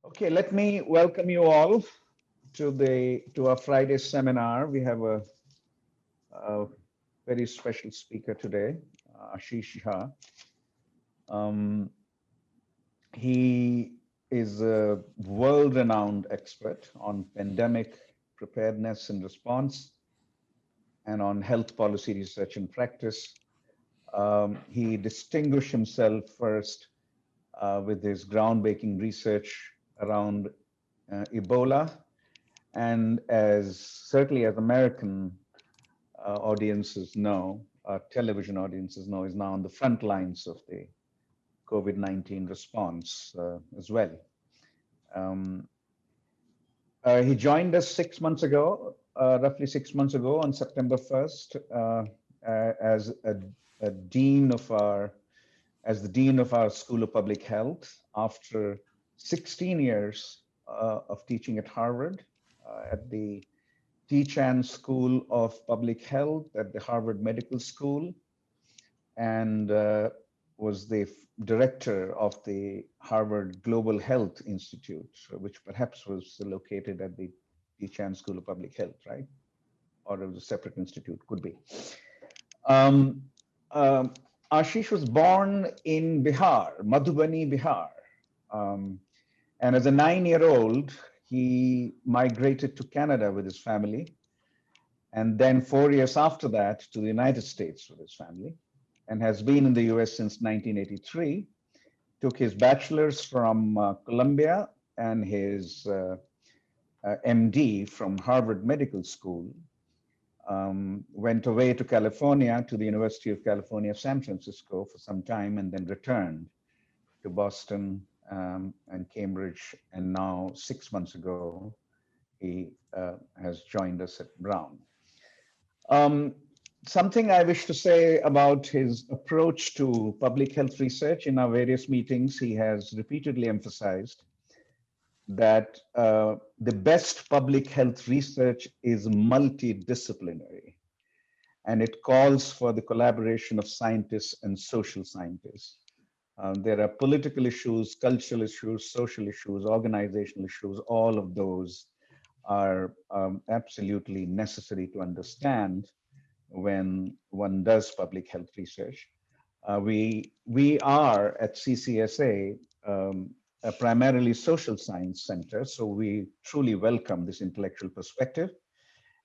Okay, let me welcome you all to our Friday seminar. We have a very special speaker today, Ashish Jha. Um, he is a world-renowned expert on pandemic preparedness and response and on health policy research and practice. He distinguished himself first with his groundbreaking research around Ebola, and as certainly as American audiences know, television audiences know, is now on the front lines of the COVID-19 response as well. Um, he joined us 6 months ago, roughly 6 months ago, on September 1st, as a dean of our, as the dean of our School of Public Health after 16 years of teaching at Harvard, at the T.H School of Public Health at the Harvard Medical School, and was the director of the Harvard Global Health Institute, which perhaps was located at the T.H School of Public Health, right? Or it was a separate institute, could be. Um, um, Ashish was born in Bihar, Madhubani, Bihar. And as a 9-year-old, he migrated to Canada with his family. And then 4 years after that to the United States with his family, and has been in the US since 1983, took his bachelor's from Columbia and his MD from Harvard Medical School, went away to California, to the University of California, San Francisco for some time, and then returned to Boston and Cambridge. And now 6 months ago, he has joined us at Brown. Something I wish to say about his approach to public health research. In our various meetings, he has repeatedly emphasized that the best public health research is multidisciplinary, and it calls for the collaboration of scientists and social scientists. There are political issues, cultural issues, social issues, organizational issues. All of those are absolutely necessary to understand when one does public health research. We are at CCSA a primarily social science center, so we truly welcome this intellectual perspective,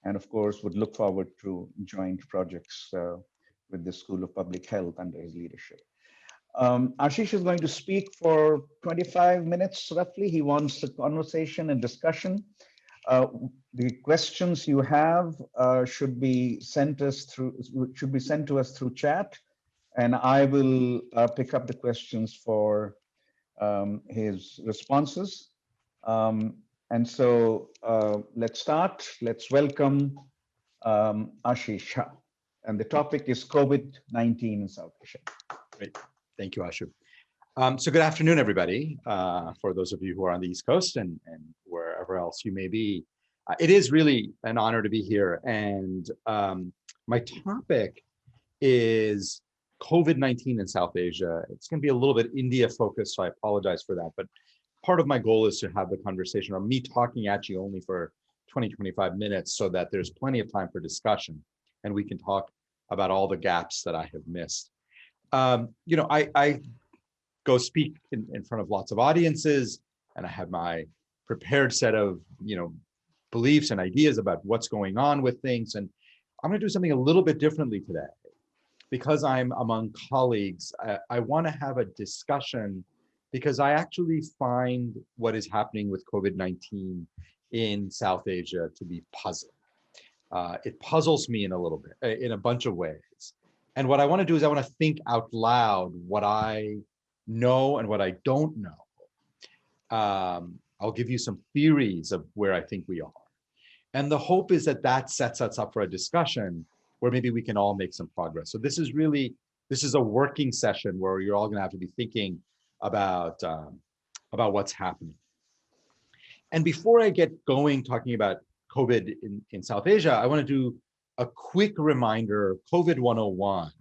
and of course would look forward to joint projects with the School of Public Health under his leadership. Ashish is going to speak for 25 minutes roughly. He wants a conversation and discussion. The questions you have should be sent to us through chat, and I will pick up the questions for his responses. And so let's start. Let's welcome Ashish Jha. And the topic is COVID-19 in South Asia. Great. Thank you, Ashu. So good afternoon, everybody, for those of you who are on the East Coast and wherever else you may be. It is really an honor to be here. And my topic is COVID-19 in South Asia. It's going to be a little bit India focused, so I apologize for that. But part of my goal is to have the conversation, or me talking at you only for 20, 25 minutes, so that there's plenty of time for discussion and we can talk about all the gaps that I have missed. I go speak in front of lots of audiences, and I have my prepared set of, beliefs and ideas about what's going on with things. And I'm going to do something a little bit differently today. Because I'm among colleagues, I want to have a discussion, because I actually find what is happening with COVID-19 in South Asia to be puzzling. It puzzles me in a bunch of ways. And what I want to do is I want to think out loud what I know and what I don't know. I'll give you some theories of where I think we are. And the hope is that that sets us up for a discussion where maybe we can all make some progress. So this is a working session where you're all going to have to be thinking about what's happening. And before I get going talking about COVID in South Asia, I want to do a quick reminder, COVID 101,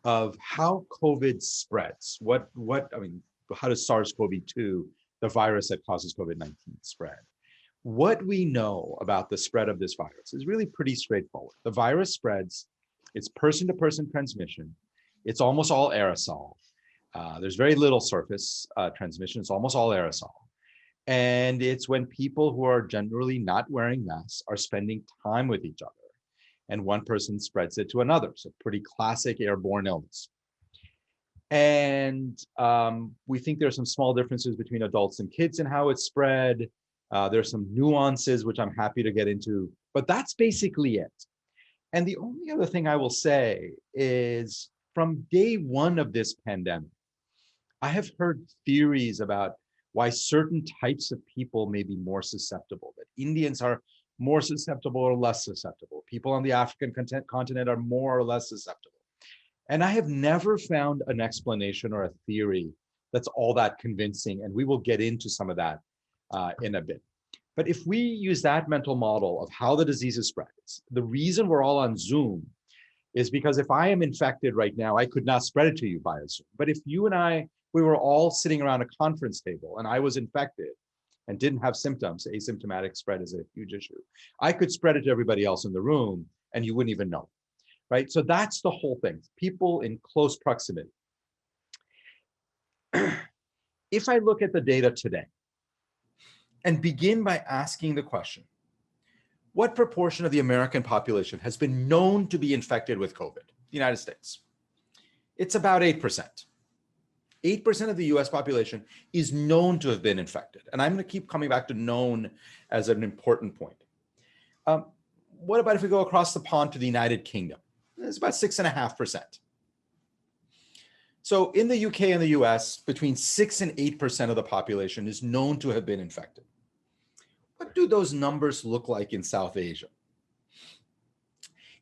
of how COVID spreads. How does SARS-CoV-2 the virus that causes COVID-19 spread. What we know about the spread of this virus is really pretty straightforward. The virus spreads, it's person-to-person transmission. It's almost all aerosol. There's very little surface transmission. It's almost all aerosol. And it's when people who are generally not wearing masks are spending time with each other, and one person spreads it to another. So pretty classic airborne illness. And we think there's some small differences between adults and kids in how it's spread. There's some nuances, which I'm happy to get into, but that's basically it. And the only other thing I will say is from day one of this pandemic, I have heard theories about why certain types of people may be more susceptible, that Indians are more susceptible or less susceptible. People on the African continent are more or less susceptible. And I have never found an explanation or a theory that's all that convincing. And we will get into some of that in a bit. But if we use that mental model of how the disease is spread, the reason we're all on Zoom is because if I am infected right now, I could not spread it to you via Zoom. But if you and I, we were all sitting around a conference table and I was infected and didn't have symptoms, asymptomatic spread is a huge issue, I could spread it to everybody else in the room and you wouldn't even know, right? So that's the whole thing, people in close proximity. If I look at the data today and begin by asking the question, what proportion of the American population has been known to be infected with COVID? The United States. It's about 8%. 8% of the US population is known to have been infected. And I'm going to keep coming back to known as an important point. What about if we go across the pond to the United Kingdom? It's about 6.5%. So in the UK and the US, between 6 and 8% of the population is known to have been infected. What do those numbers look like in South Asia?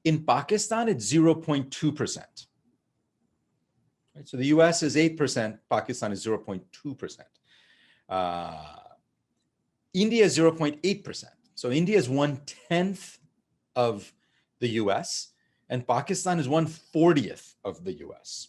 In Pakistan, it's 0.2%. Right? So the US is 8%, Pakistan is 0.2%. India is 0.8%. So India is 1/10 of the US, and Pakistan is 1/40 of the US.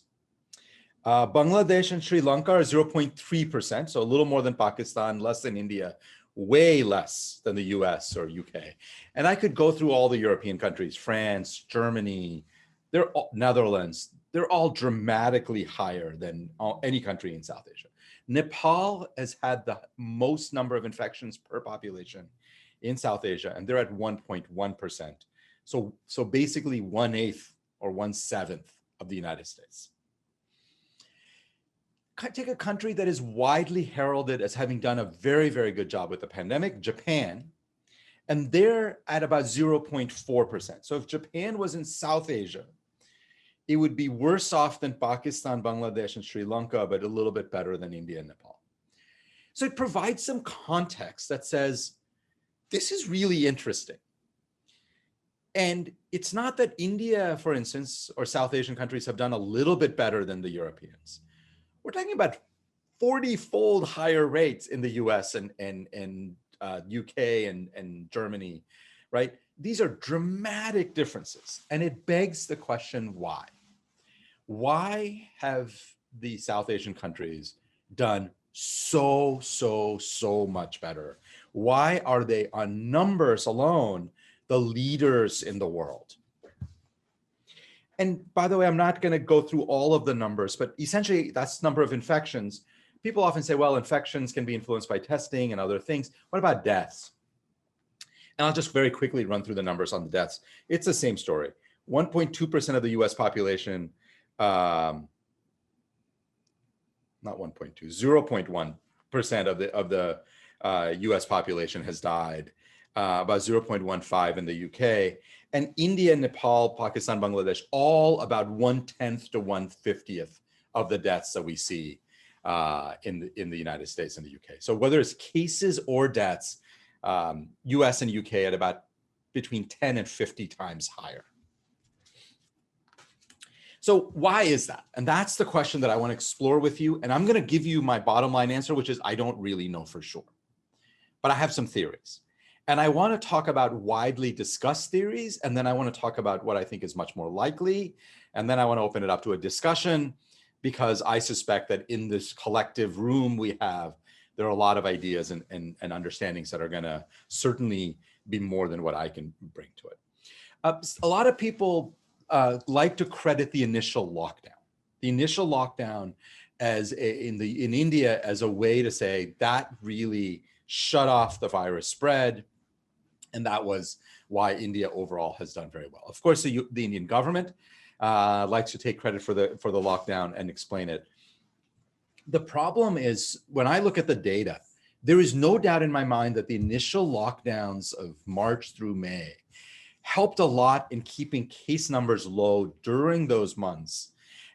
Bangladesh and Sri Lanka are 0.3%, so a little more than Pakistan, less than India, way less than the US or UK. And I could go through all the European countries, France, Germany, Netherlands, they're all dramatically higher than any country in South Asia. Nepal has had the most number of infections per population in South Asia, and they're at 1.1%. So basically 1/8 or 1/7 of the United States. Take a country that is widely heralded as having done a very, very good job with the pandemic, Japan, and they're at about 0.4%. So if Japan was in South Asia, it would be worse off than Pakistan, Bangladesh, and Sri Lanka, but a little bit better than India and Nepal. So it provides some context that says, this is really interesting. And it's not that India, for instance, or South Asian countries have done a little bit better than the Europeans. We're talking about 40-fold higher rates in the US and UK and Germany, right? These are dramatic differences. And it begs the question, why? Why have the South Asian countries done so much better? Why are they, on numbers alone, the leaders in the world? And by the way, I'm not going to go through all of the numbers, but essentially that's number of infections. People often say, well, infections can be influenced by testing and other things. What about deaths? And I'll just very quickly run through the numbers on the deaths. It's the same story. 1.2% of the US population, not 1.2, 0.1% of the US population has died, about 0.15 in the UK. And India, Nepal, Pakistan, Bangladesh, all about 1/10 to 1/50 of the deaths that we see in the United States and the UK. So whether it's cases or deaths, US and UK at about between 10 and 50 times higher. So why is that? And that's the question that I want to explore with you. And I'm going to give you my bottom line answer, which is I don't really know for sure, but I have some theories. And I want to talk about widely discussed theories, and then I want to talk about what I think is much more likely. And then I want to open it up to a discussion, because I suspect that in this collective room we have, there are a lot of ideas and understandings that are going to certainly be more than what I can bring to it. A lot of people like to credit the initial lockdown. The initial lockdown in India as a way to say that really shut off the virus spread, and that was why India overall has done very well. Of course, the Indian government likes to take credit for the lockdown and explain it. The problem is, when I look at the data, there is no doubt in my mind that the initial lockdowns of March through May helped a lot in keeping case numbers low during those months,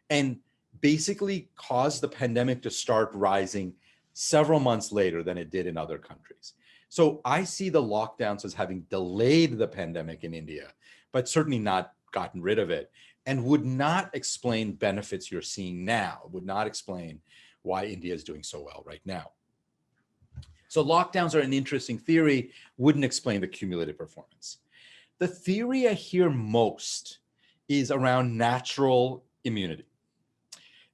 and basically caused the pandemic to start rising several months later than it did in other countries. So I see the lockdowns as having delayed the pandemic in India, but certainly not gotten rid of it, and would not explain benefits you're seeing now, would not explain why India is doing so well right now. So lockdowns are an interesting theory, wouldn't explain the cumulative performance. The theory I hear most is around natural immunity.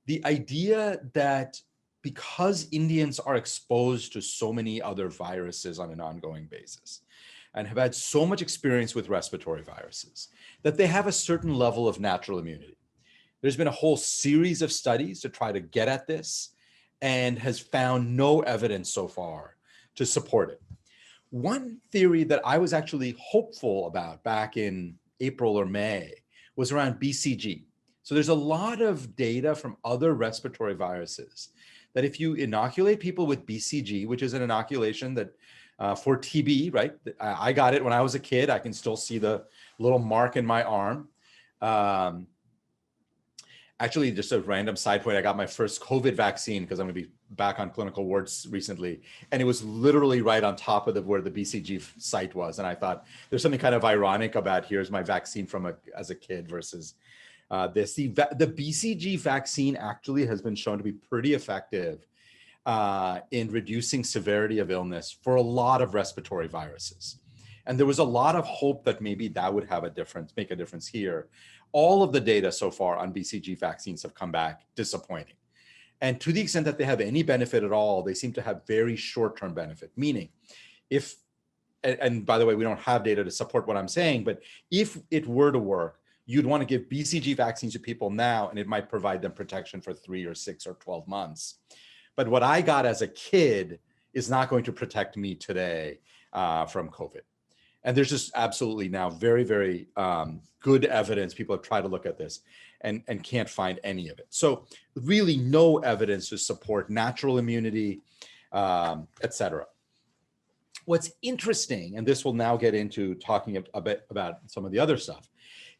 The idea that because Indians are exposed to so many other viruses on an ongoing basis and have had so much experience with respiratory viruses, that they have a certain level of natural immunity. There's been a whole series of studies to try to get at this and has found no evidence so far to support it. One theory that I was actually hopeful about back in April or May was around BCG. So there's a lot of data from other respiratory viruses that if you inoculate people with BCG, which is an inoculation that for TB, right? I got it when I was a kid. I can still see the little mark in my arm. Actually, just a random side point, I got my first COVID vaccine because I'm going to be back on clinical wards recently. And it was literally right on top of where the BCG site was. And I thought there's something kind of ironic about here's my vaccine from as a kid versus this. The BCG vaccine actually has been shown to be pretty effective in reducing severity of illness for a lot of respiratory viruses. And there was a lot of hope that maybe that would have a difference, make a difference here. All of the data so far on BCG vaccines have come back disappointing. And to the extent that they have any benefit at all, they seem to have very short-term benefit, meaning if, and by the way, we don't have data to support what I'm saying, but if it were to work, you'd want to give BCG vaccines to people now, and it might provide them protection for 3 or 6 or 12 months. But what I got as a kid is not going to protect me today from COVID. And there's just absolutely now very, very good evidence. People have tried to look at this and can't find any of it. So really no evidence to support natural immunity, et cetera. What's interesting, and this will now get into talking a bit about some of the other stuff,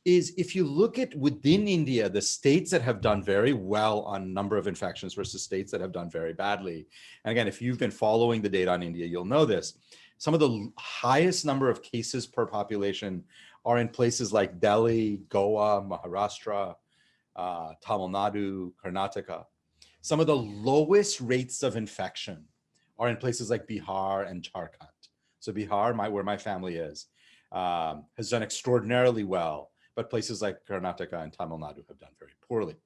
is if you look at within India, the states that have done very well on number of infections versus states that have done very badly. And again, if you've been following the data on India, you'll know this. Some of the highest number of cases per population are in places like Delhi, Goa, Maharashtra, Tamil Nadu, Karnataka. Some of the lowest rates of infection are in places like Bihar and Jharkhand. So Bihar, where my family is, has done extraordinarily well, but places like Karnataka and Tamil Nadu have done very poorly.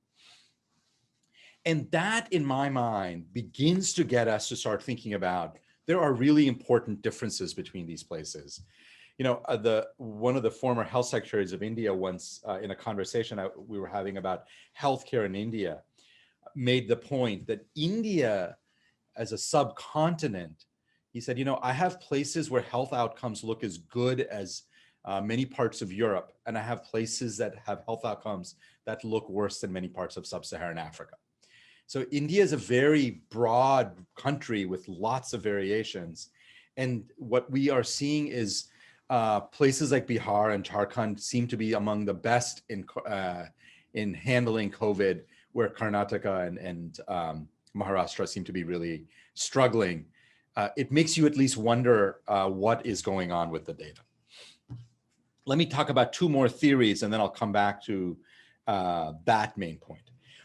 And that, in my mind, begins to get us to start thinking about there are really important differences between these places. You know, one of the former health secretaries of India once, in a conversation we were having about healthcare in India, made the point that India, as a subcontinent, he said, you know, I have places where health outcomes look as good as many parts of Europe, and I have places that have health outcomes that look worse than many parts of sub-Saharan Africa. So India is a very broad country with lots of variations. And what we are seeing is places like Bihar and Jharkhand seem to be among the best in handling COVID, where Karnataka and Maharashtra seem to be really struggling. It makes you at least wonder what is going on with the data. Let me talk about 2 more theories, and then I'll come back to that main point.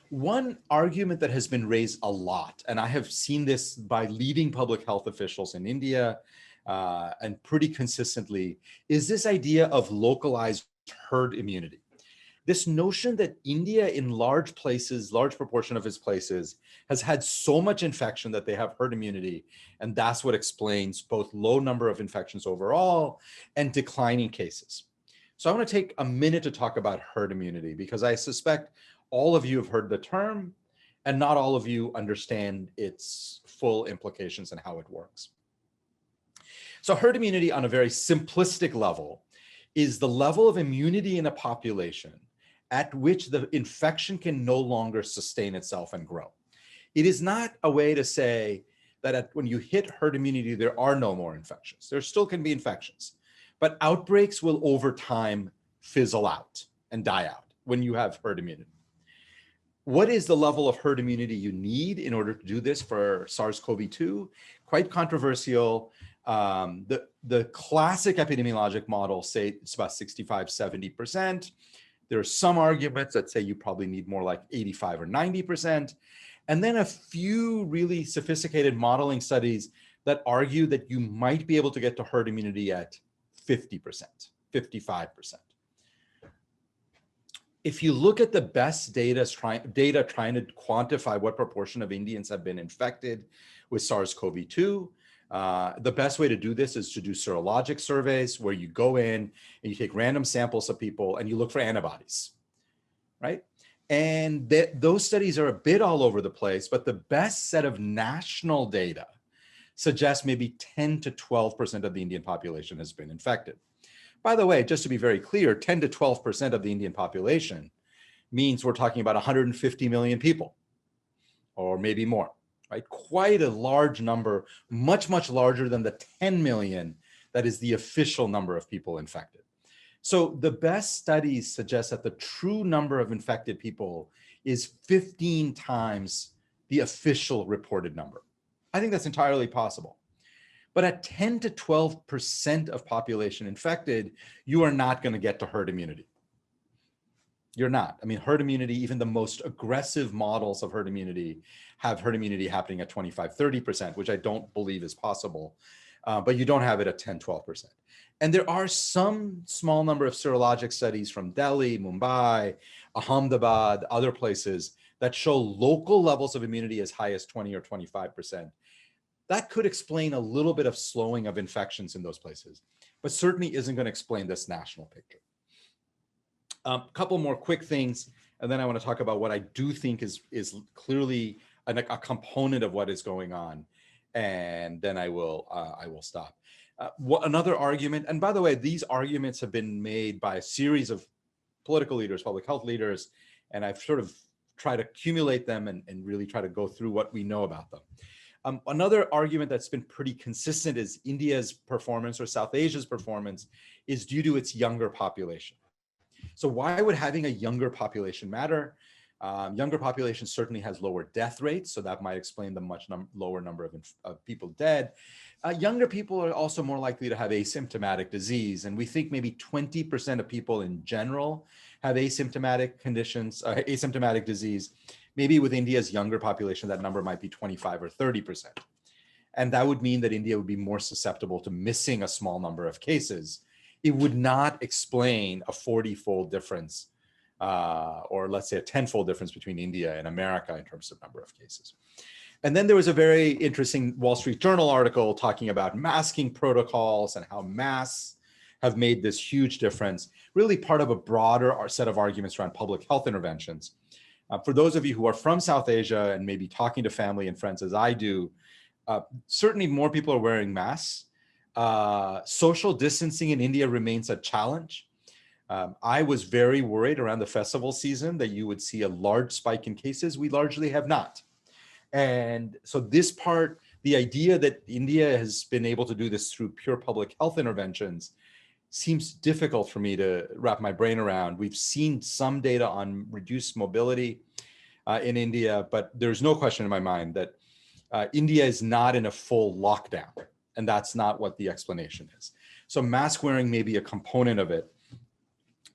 One argument that has been raised a lot, and I have seen this by leading public health officials in India and pretty consistently, is this idea of localized herd immunity. This notion that India in large places, large proportion of its places, has had so much infection that they have herd immunity. And that's what explains both low number of infections overall and declining cases. So I want to take a minute to talk about herd immunity, because I suspect all of you have heard the term and not all of you understand its full implications and how it works. So herd immunity on a very simplistic level is the level of immunity in a population at which the infection can no longer sustain itself and grow. It is not a way to say that when you hit herd immunity, there are no more infections. There still can be infections, but outbreaks will over time fizzle out and die out when you have herd immunity. What is the level of herd immunity you need in order to do this for SARS-CoV-2? Quite controversial. The classic epidemiologic models say it's about 65, 70%. There are some arguments that say you probably need more like 85 or 90%. And then a few really sophisticated modeling studies that argue that you might be able to get to herd immunity at 50%, 55%. If you look at the best data trying to quantify what proportion of Indians have been infected with SARS-CoV-2, the best way to do this is to do serologic surveys where you go in and you take random samples of people and you look for antibodies, right? And those studies are a bit all over the place, but the best set of national data suggests maybe 10 to 12% of the Indian population has been infected. By the way, just to be very clear, 10 to 12% of the Indian population means we're talking about 150 million people, or maybe more, right? Quite a large number, much, much larger than the 10 million that is the official number of people infected. So the best studies suggest that the true number of infected people is 15 times the official reported number. I think that's entirely possible. But at 10 to 12% of population infected, you are not going to get to herd immunity. You're not. I mean, herd immunity, even the most aggressive models of herd immunity have herd immunity happening at 25, 30%, which I don't believe is possible. But you don't have it at 10, 12%. And there are some small number of serologic studies from Delhi, Mumbai, Ahmedabad, other places that show local levels of immunity as high as 20 or 25%. That could explain a little bit of slowing of infections in those places, but certainly isn't going to explain this national picture. A couple more quick things, and then I want to talk about what I do think is clearly a component of what is going on, and then I will stop. Another argument, and by the way, these arguments have been made by a series of political leaders, public health leaders, and I've sort of tried to accumulate them and really try to go through what we know about them. Another argument that's been pretty consistent is India's performance or South Asia's performance is due to its younger population. So why would having a younger population matter? Younger population certainly has lower death rates, so that might explain the much lower number of people dead. Younger people are also more likely to have asymptomatic disease, and we think maybe 20% of people in general have asymptomatic conditions, asymptomatic disease. Maybe with India's younger population, that number might be 25 or 30%. And that would mean that India would be more susceptible to missing a small number of cases. It would not explain a 40-fold difference, or let's say a 10-fold difference between India and America in terms of number of cases. And then there was a very interesting Wall Street Journal article talking about masking protocols and how masks have made this huge difference, really part of a broader set of arguments around public health interventions. For those of you who are from South Asia and maybe talking to family and friends as I do, certainly more people are wearing masks. Social distancing in India remains a challenge. I was very worried around the festival season that you would see a large spike in cases. We largely have not. And so this part, the idea that India has been able to do this through pure public health interventions seems difficult for me to wrap my brain around. We've seen some data on reduced mobility in India, but there's no question in my mind that India is not in a full lockdown, and that's not what the explanation is. So mask wearing may be a component of it,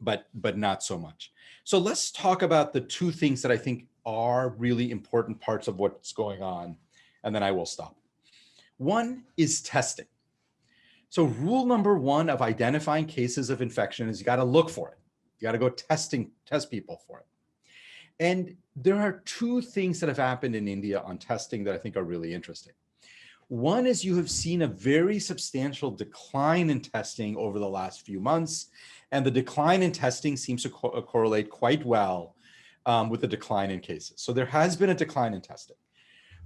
but not so much. So let's talk about the two things that I think are really important parts of what's going on, and then I will stop. One is testing. So rule number one of identifying cases of infection is you got to look for it. You got to go test people for it. And there are two things that have happened in India on testing that I think are really interesting. One is you have seen a very substantial decline in testing over the last few months, and the decline in testing seems to correlate quite well with the decline in cases. So there has been a decline in testing.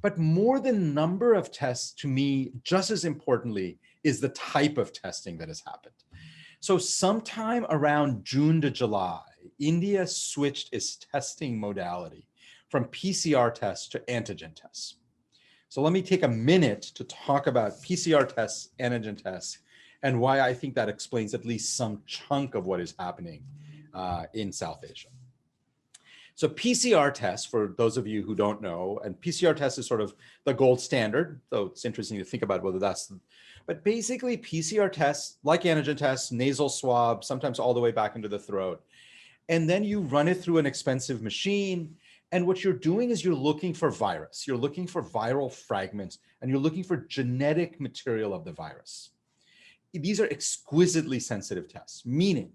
But more than number of tests, to me, just as importantly, is the type of testing that has happened. So sometime around June to July, India switched its testing modality from PCR tests to antigen tests. So let me take a minute to talk about PCR tests, antigen tests, and why I think that explains at least some chunk of what is happening in South Asia. So PCR tests, for those of you who don't know, and PCR test is sort of the gold standard, though it's interesting to think about whether that's, but basically PCR tests, like antigen tests, nasal swab, sometimes all the way back into the throat. And then you run it through an expensive machine. And what you're doing is you're looking for virus. You're looking for viral fragments, and you're looking for genetic material of the virus. These are exquisitely sensitive tests, meaning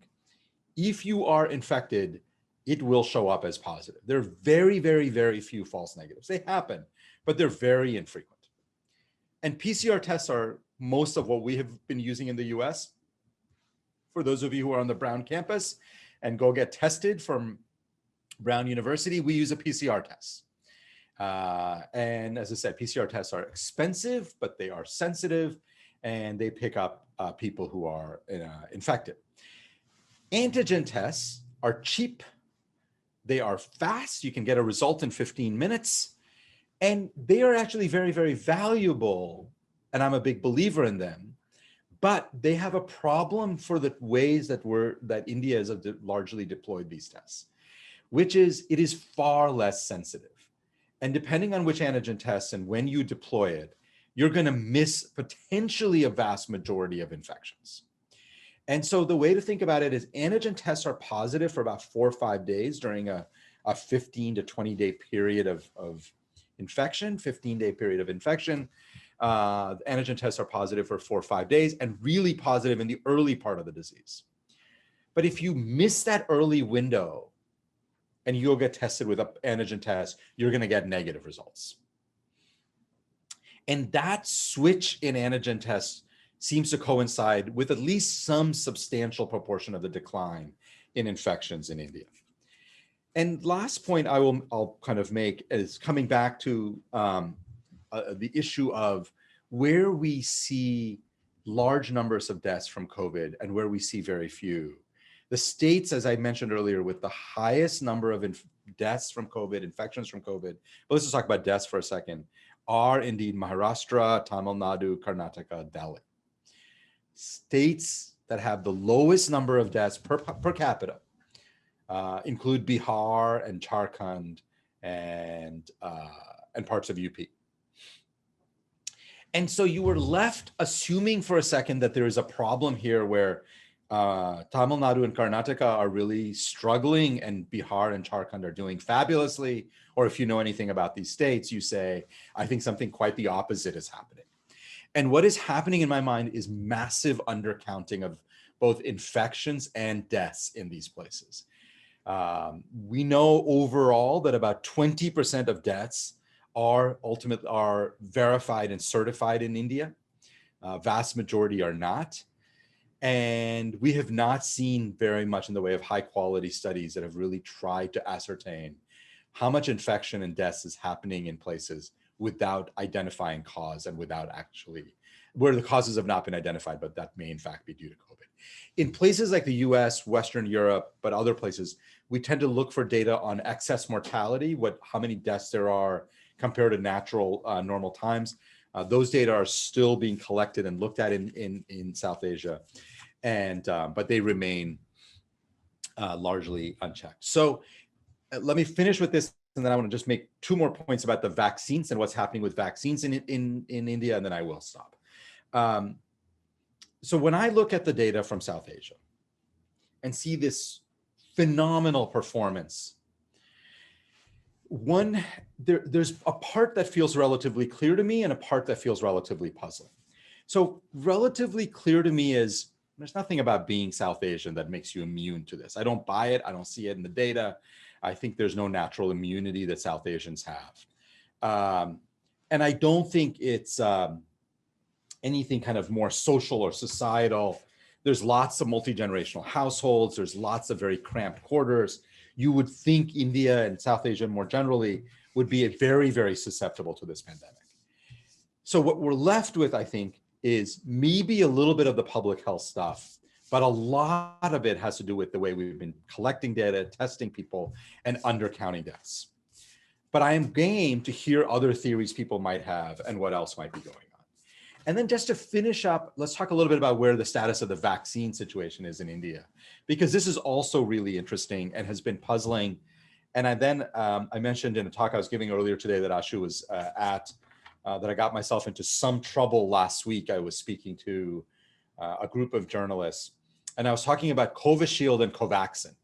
if you are infected, it will show up as positive. There are very, very, very few false negatives. They happen, but they're very infrequent. And PCR tests are most of what we have been using in the US. For those of you who are on the Brown campus and go get tested from Brown University, we use a PCR test. And as I said, PCR tests are expensive, but they are sensitive, and they pick up people who are infected. Antigen tests are cheap. They are fast. You can get a result in 15 minutes. And they are actually very, very valuable. And I'm a big believer in them. But they have a problem for the ways that India has largely deployed these tests, which is it is far less sensitive. And depending on which antigen test and when you deploy it, you're going to miss potentially a vast majority of infections. And so the way to think about it is antigen tests are positive for about 4 or 5 days during a 15 to 20 day period of infection, 15-day period of infection. Antigen tests are positive for 4 or 5 days and really positive in the early part of the disease. But if you miss that early window and you'll get tested with an antigen test, you're going to get negative results. And that switch in antigen tests seems to coincide with at least some substantial proportion of the decline in infections in India. And last point I'll kind of make is coming back to the issue of where we see large numbers of deaths from COVID and where we see very few. The states, as I mentioned earlier, with the highest number of deaths from COVID, infections from COVID, but let's just talk about deaths for a second, are indeed Maharashtra, Tamil Nadu, Karnataka, Delhi. States that have the lowest number of deaths per capita include Bihar and Jharkhand and parts of UP. And so you were left assuming for a second that there is a problem here where Tamil Nadu and Karnataka are really struggling and Bihar and Jharkhand are doing fabulously. Or if you know anything about these states, you say, I think something quite the opposite is happening. And what is happening in my mind is massive undercounting of both infections and deaths in these places. We know overall that about 20% of deaths are verified and certified in India. Vast majority are not. And we have not seen very much in the way of high quality studies that have really tried to ascertain how much infection and deaths is happening in places without identifying cause and without actually, where the causes have not been identified, but that may in fact be due to COVID. In places like the US, Western Europe, but other places, we tend to look for data on excess mortality, how many deaths there are compared to natural normal times. Those data are still being collected and looked at in South Asia, but they remain largely unchecked. So let me finish with this, and then I want to just make 2 more points about the vaccines and what's happening with vaccines in India, and then I will stop. So when I look at the data from South Asia and see this phenomenal performance, there's a part that feels relatively clear to me and a part that feels relatively puzzling. So relatively clear to me is There's nothing about being South Asian that makes you immune to this. I don't buy it. I don't see it in the data. I think there's no natural immunity that South Asians have. And I don't think it's anything kind of more social or societal. There's lots of multi-generational households. There's lots of very cramped quarters. You would think India and South Asia more generally would be very, very susceptible to this pandemic. So what we're left with, I think, is maybe a little bit of the public health stuff, but a lot of it has to do with the way we've been collecting data, testing people, and undercounting deaths. But I am game to hear other theories people might have and what else might be going on. And then just to finish up, let's talk a little bit about where the status of the vaccine situation is in India, because this is also really interesting and has been puzzling. And I mentioned in a talk I was giving earlier today that Ashu was at, that I got myself into some trouble last week. I was speaking to a group of journalists, and I was talking about Covishield and Covaxin.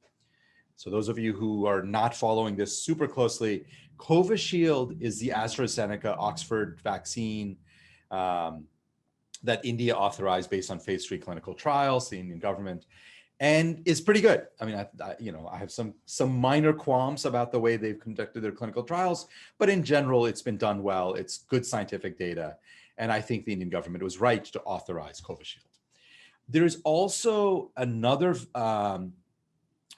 So those of you who are not following this super closely, Covishield is the AstraZeneca Oxford vaccine that India authorized based on phase 3 clinical trials, the Indian government, and is pretty good. I mean, I have some minor qualms about the way they've conducted their clinical trials, but in general, it's been done well. It's good scientific data, and I think the Indian government was right to authorize Covishield. There is also another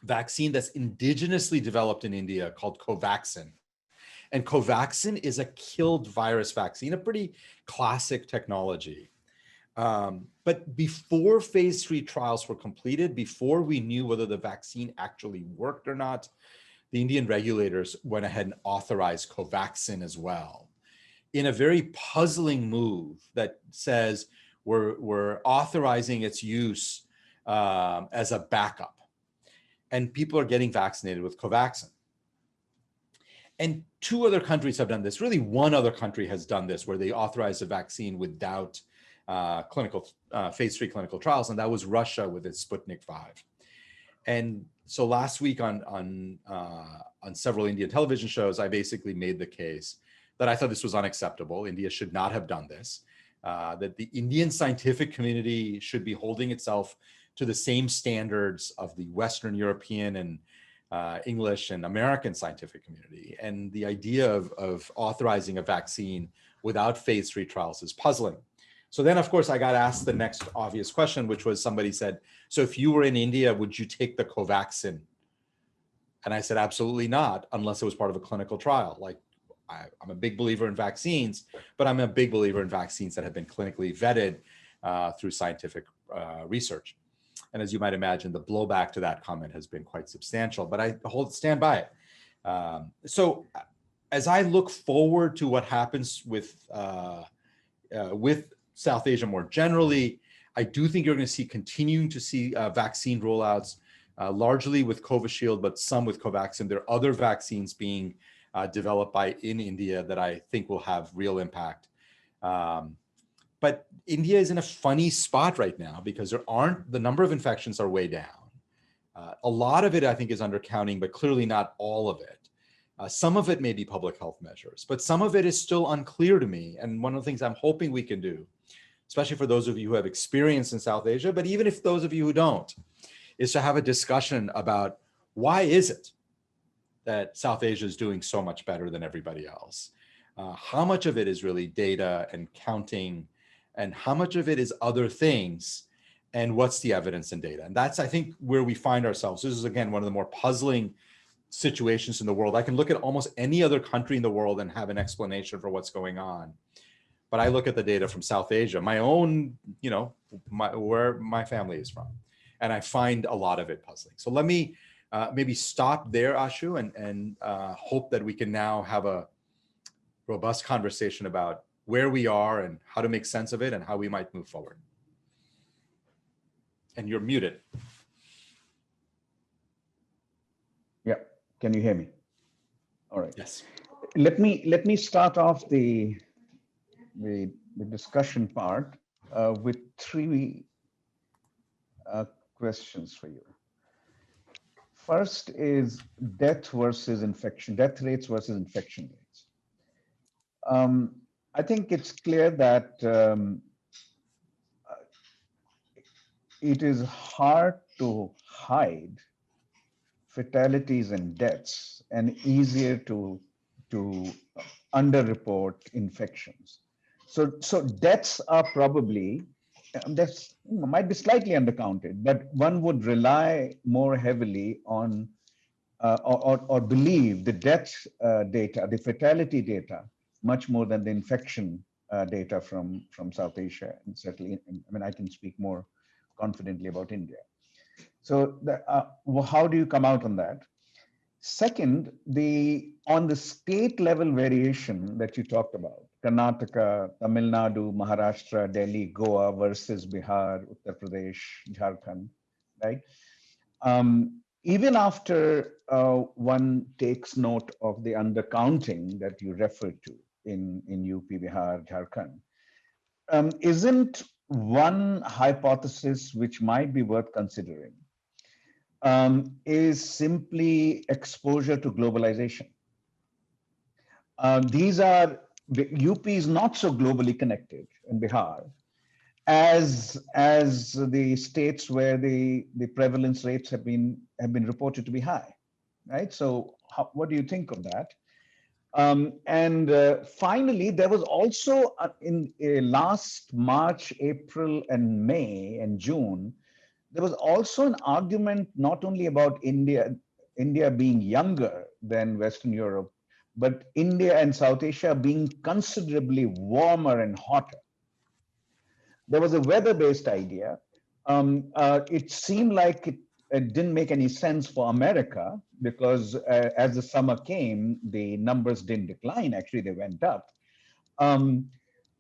vaccine that's indigenously developed in India called Covaxin. And Covaxin is a killed virus vaccine, a pretty classic technology. But before phase 3 trials were completed, before we knew whether the vaccine actually worked or not, the Indian regulators went ahead and authorized Covaxin as well, in a very puzzling move that says we're authorizing its use as a backup. And people are getting vaccinated with Covaxin. And 2 other countries have done this. Really, 1 other country has done this, where they authorized a vaccine without phase 3 clinical trials, and that was Russia with its Sputnik 5. And so last week on several Indian television shows, I basically made the case that I thought this was unacceptable. India should not have done this, that the Indian scientific community should be holding itself to the same standards of the Western European and English and American scientific community. And the idea of authorizing a vaccine without phase 3 trials is puzzling. So then, of course, I got asked the next obvious question, which was, somebody said, so if you were in India, would you take the Covaxin? And I said, absolutely not, unless it was part of a clinical trial. Like, I'm a big believer in vaccines, but I'm a big believer in vaccines that have been clinically vetted through scientific research. And as you might imagine, the blowback to that comment has been quite substantial, but I stand by it. So as I look forward to what happens with South Asia more generally, I do think you're going to continuing to see vaccine rollouts, largely with Covishield, but some with Covaxin. There are other vaccines being developed in India that I think will have real impact. But India is in a funny spot right now because the number of infections are way down. A lot of it, I think, is undercounting, but clearly not all of it. Some of it may be public health measures, but some of it is still unclear to me. And one of the things I'm hoping we can do, especially for those of you who have experience in South Asia, but even if those of you who don't, is to have a discussion about why is it that South Asia is doing so much better than everybody else? How much of it is really data and counting, and how much of it is other things, and what's the evidence and data? And that's, I think, where we find ourselves. This is, again, one of the more puzzling situations in the world. I can look at almost any other country in the world and have an explanation for what's going on. But I look at the data from South Asia, my own, where my family is from, and I find a lot of it puzzling. So let me maybe stop there, Ashu, and hope that we can now have a robust conversation about where we are and how to make sense of it and how we might move forward. And you're muted. Yeah, can you hear me? All right. Yes. Let me start off the discussion part with 3 questions for you. First is death rates versus infection rates. I think it's clear that it is hard to hide fatalities and deaths and easier to underreport infections. So deaths are probably that's might be slightly undercounted, but one would rely more heavily on or believe the death data, the fatality data, much more than the infection data from South Asia, and certainly, I mean, I can speak more confidently about India. So, how do you come out on that? Second, the on the state level variation that you talked about, Karnataka, Tamil Nadu, Maharashtra, Delhi, Goa versus Bihar, Uttar Pradesh, Jharkhand, right? Even after one takes note of the undercounting that you referred to in UP, Bihar, Jharkhand, isn't one hypothesis which might be worth considering is simply exposure to globalization. These are UP is not so globally connected in Bihar as the states where the prevalence rates have been reported to be high, right? So, what do you think of that? And finally, there was also in last March, April, and May and June, there was also an argument not only about India being younger than Western Europe, but India and South Asia being considerably warmer and hotter. There was a weather-based idea. It seemed like it didn't make any sense for America because as the summer came, the numbers didn't decline. Actually, they went up. Um,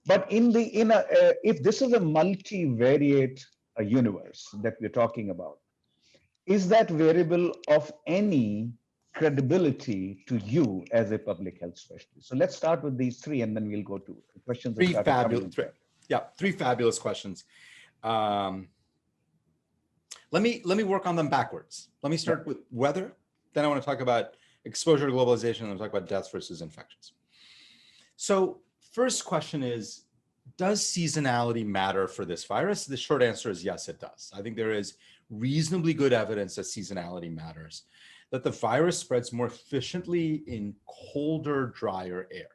but if this is a multivariate universe that we're talking about, is that variable of any credibility to you as a public health specialist? So let's start with these three, and then we'll go to questions that started coming in. Three fabulous questions. Let me work on them backwards. Let me start with weather. Then I want to talk about exposure to globalization, and I'll talk about deaths versus infections. So first question is, does seasonality matter for this virus? The short answer is yes, it does. I think there is reasonably good evidence that seasonality matters, that the virus spreads more efficiently in colder, drier air.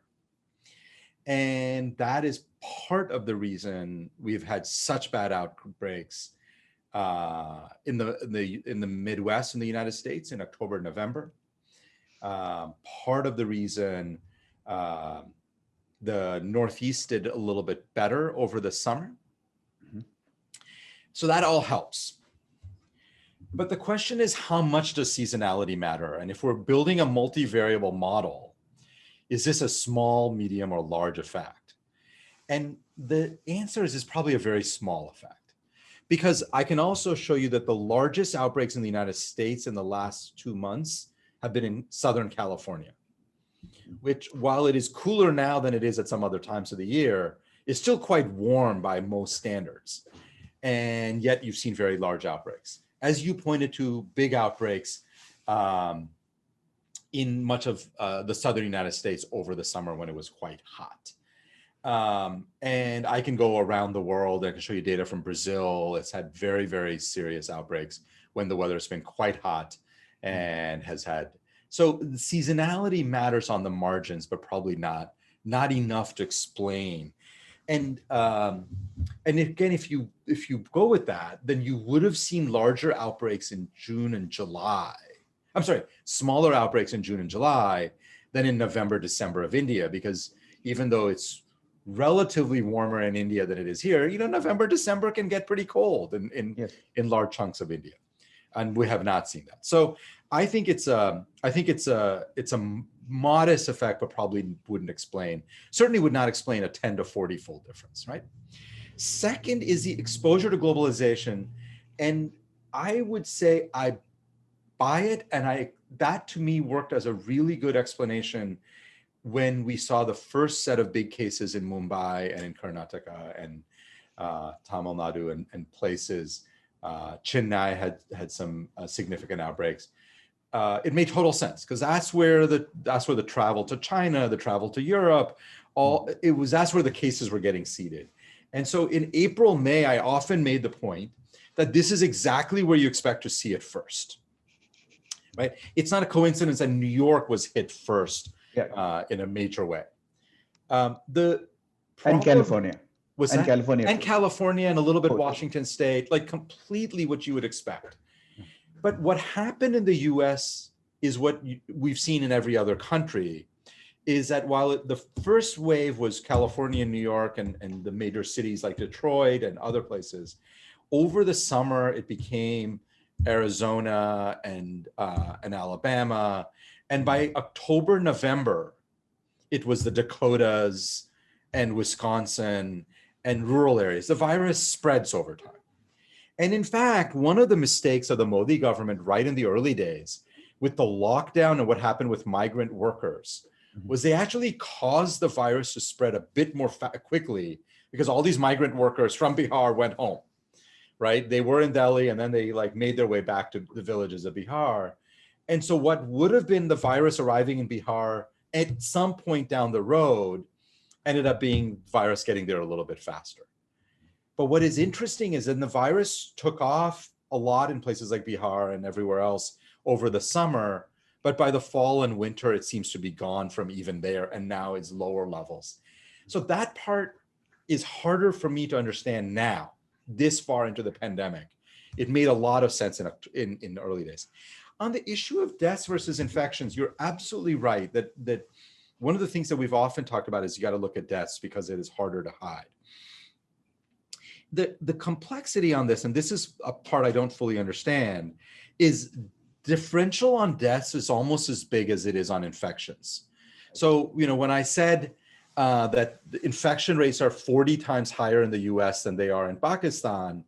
And that is part of the reason we've had such bad outbreaks in the Midwest in the United States in October and November. Part of the reason the Northeast did a little bit better over the summer. Mm-hmm. So that all helps. But the question is, how much does seasonality matter? And if we're building a multivariable model, is this a small, medium, or large effect? And the answer is probably a very small effect, because I can also show you that the largest outbreaks in the United States in the last 2 months have been in Southern California, which, while it is cooler now than it is at some other times of the year, is still quite warm by most standards. And yet you've seen very large outbreaks. As you pointed to, big outbreaks in much of the Southern United States over the summer when it was quite hot. And I can go around the world. I can show you data from Brazil. It's had very, very serious outbreaks when the weather's been quite hot and has had. So the seasonality matters on the margins, but probably not enough to explain. And again, if you go with that, then you would have seen larger outbreaks in June and July. I'm sorry, smaller outbreaks in June and July than in November, December of India, because even though it's relatively warmer in India than it is here, November, December can get pretty cold in large chunks of India, and we have not seen that. So I think it's a modest effect, but probably certainly would not explain a 10 to 40 fold difference, right? Second is the exposure to globalization, and I would say I buy it, and that to me worked as a really good explanation when we saw the first set of big cases in Mumbai and in Karnataka and Tamil Nadu and places. Chennai had some significant outbreaks. It made total sense, because that's where the travel to China, the travel to Europe, that's where the cases were getting seeded. And so in April, May, I often made the point that this is exactly where you expect to see it first, right? It's not a coincidence that New York was hit first in a major way. The and problem California. was And that, California. and California and a little bit Both. Washington State, like completely what you would expect. But what happened in the US is what we've seen in every other country, is that while the first wave was California and New York and the major cities like Detroit and other places, over the summer it became Arizona and Alabama. And by October, November, it was the Dakotas and Wisconsin and rural areas. The virus spreads over time. And in fact, one of the mistakes of the Modi government right in the early days with the lockdown and what happened with migrant workers was they actually caused the virus to spread a bit more quickly because all these migrant workers from Bihar went home, right? They were in Delhi and then they like made their way back to the villages of Bihar. And so what would have been the virus arriving in Bihar at some point down the road ended up being virus getting there a little bit faster. But what is interesting is that the virus took off a lot in places like Bihar and everywhere else over the summer, but by the fall and winter, it seems to be gone from even there, and now it's lower levels. So that part is harder for me to understand now, this far into the pandemic. It made a lot of sense in the early days. On the issue of deaths versus infections, you're absolutely right that one of the things that we've often talked about is you got to look at deaths because it is harder to hide. The complexity on this, and this is a part I don't fully understand, is differential on deaths is almost as big as it is on infections. So, when I said that the infection rates are 40 times higher in the US than they are in Pakistan,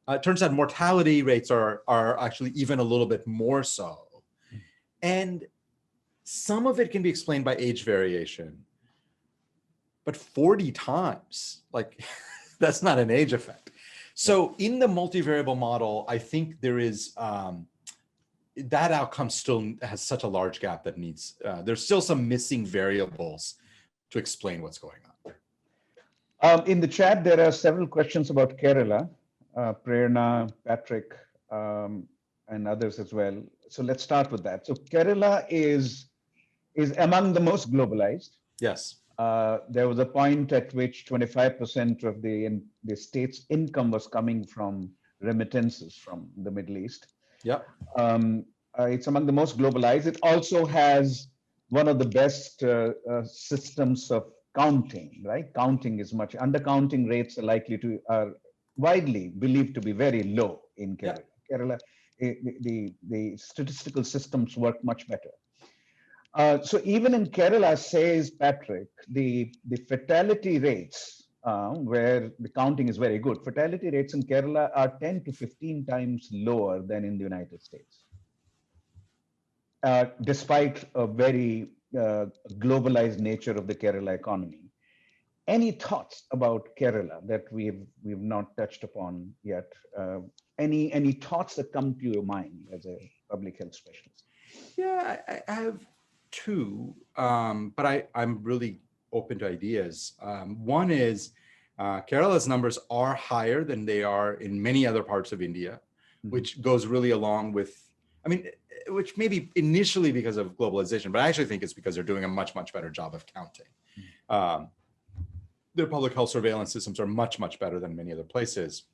it turns out mortality rates are actually even a little bit more so. And some of it can be explained by age variation, but 40 times, like that's not an age effect. So in the multivariable model, I think there is, that outcome still has such a large gap that needs, there's still some missing variables to explain what's going on. In the chat, there are several questions about Kerala, Prerna, Patrick, and others as well. So let's start with that. So Kerala is among the most globalized. Yes. There was a point at which 25% of the state's income was coming from remittances from the Middle East. Yep. It's among the most globalized. It also has one of the best systems of counting, right? Counting is much, undercounting rates are widely believed to be very low in Kerala. Yep. Kerala, the statistical systems work much better. So even in Kerala, says Patrick, the fatality rates, where the counting is very good, fatality rates in Kerala are 10 to 15 times lower than in the United States, despite a very globalized nature of the Kerala economy. Any thoughts about Kerala that we've not touched upon yet? Any thoughts that come to your mind as a public health specialist? Yeah, I have two, but I'm really open to ideas. One is Kerala's numbers are higher than they are in many other parts of India, which goes really along with, which maybe initially because of globalization, but I actually think it's because they're doing a much, much better job of counting. Their public health surveillance systems are much, much better than many other places.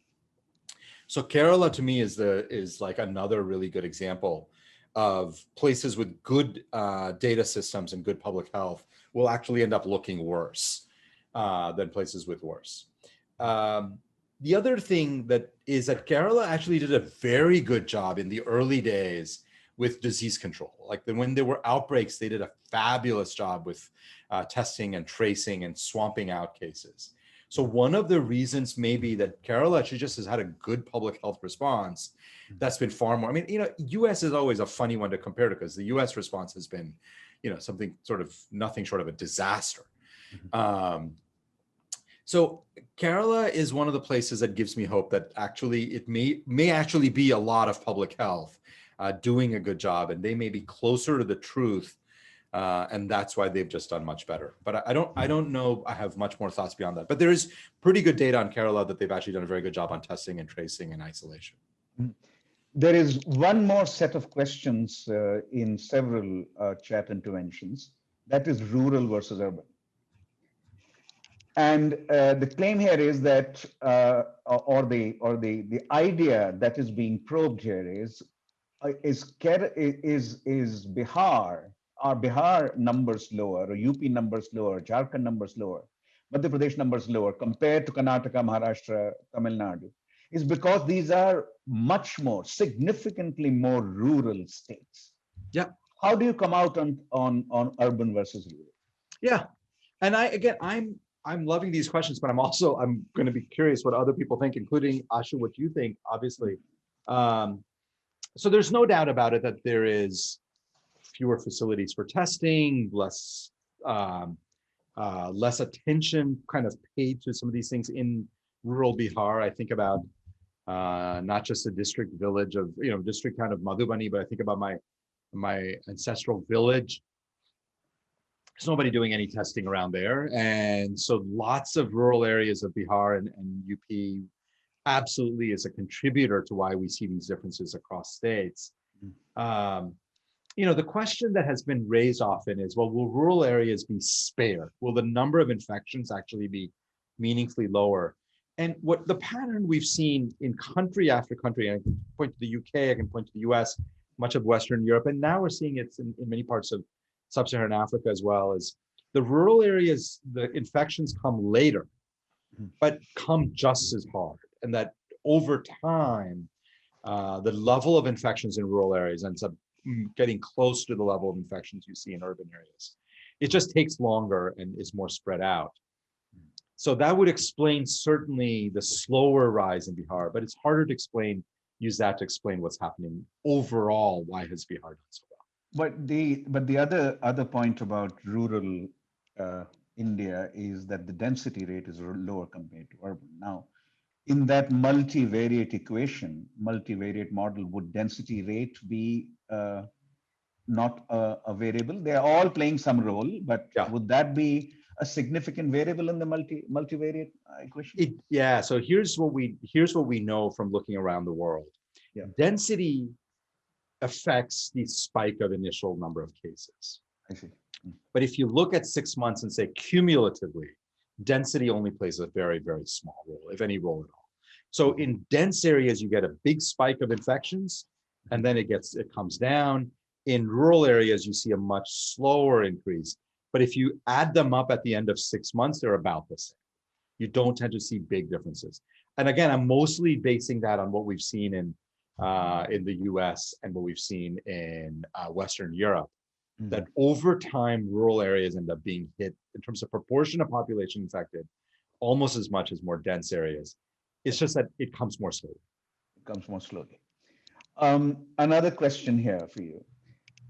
So Kerala to me is like another really good example of places with good data systems and good public health will actually end up looking worse than places with worse. The other thing that is that Kerala actually did a very good job in the early days with disease control. Like when there were outbreaks, they did a fabulous job with testing and tracing and swamping out cases. So one of the reasons maybe that Kerala actually just has had a good public health response that's been far more, US is always a funny one to compare to because the US response has been, something sort of nothing short of a disaster. So Kerala is one of the places that gives me hope that actually it may actually be a lot of public health doing a good job, and they may be closer to the truth And that's why they've just done much better. But I don't know. I have much more thoughts beyond that. But there is pretty good data on Kerala that they've actually done a very good job on testing and tracing and isolation. There is one more set of questions in several chat interventions. That is rural versus urban. And the claim here is that, or the idea that is being probed here is Bihar, are Bihar numbers lower, or UP numbers lower, Jharkhand numbers lower, Madhya Pradesh numbers lower compared to Karnataka, Maharashtra, Tamil Nadu, is because these are much more, significantly more rural states. Yeah. How do you come out on urban versus rural? Yeah. And I'm loving these questions, but I'm going to be curious what other people think, including Ashu, what you think, obviously. So there's no doubt about it that there is fewer facilities for testing, less attention kind of paid to some of these things in rural Bihar. I think about not just the district village of, district kind of Madhubani, but I think about my ancestral village. There's nobody doing any testing around there. And so lots of rural areas of Bihar and UP absolutely is a contributor to why we see these differences across states. The question that has been raised often is, well, will rural areas be spared? Will the number of infections actually be meaningfully lower? And what the pattern we've seen in country after country, and I can point to the UK, I can point to the US, much of Western Europe, and now we're seeing it in many parts of Sub-Saharan Africa as well, is the rural areas, the infections come later, but come just as hard. And that over time, the level of infections in rural areas ends up getting close to the level of infections you see in urban areas. It just takes longer and is more spread out. So that would explain certainly the slower rise in Bihar, but it's harder to use that to explain what's happening overall. Why has Bihar done so well? But the other point about rural India is that the density rate is lower compared to urban. Now, in that multivariate equation, multivariate model, would density rate be not a variable? They are all playing some role, but would that be a significant variable in the multivariate equation? So here's what we know from looking around the world. Yeah. Density affects the spike of initial number of cases. I see. But if you look at 6 months and say cumulatively, density only plays a very, very small role, if any role at all. So in dense areas, you get a big spike of infections, and then it comes down. In rural areas, you see a much slower increase. But if you add them up at the end of 6 months, they're about the same. You don't tend to see big differences. And again, I'm mostly basing that on what we've seen in the US and what we've seen in Western Europe, that over time, rural areas end up being hit in terms of proportion of population infected, almost as much as more dense areas. It's just that it comes more slowly. It comes more slowly. Another question here for you.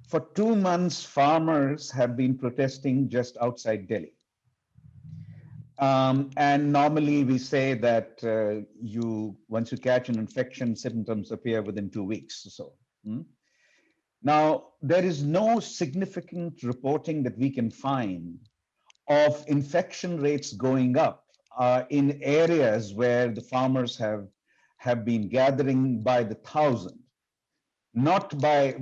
For 2 months, farmers have been protesting just outside Delhi. And normally we say that once you catch an infection, symptoms appear within 2 weeks or so. Now, there is no significant reporting that we can find of infection rates going up in areas where the farmers have been gathering by the thousand, not by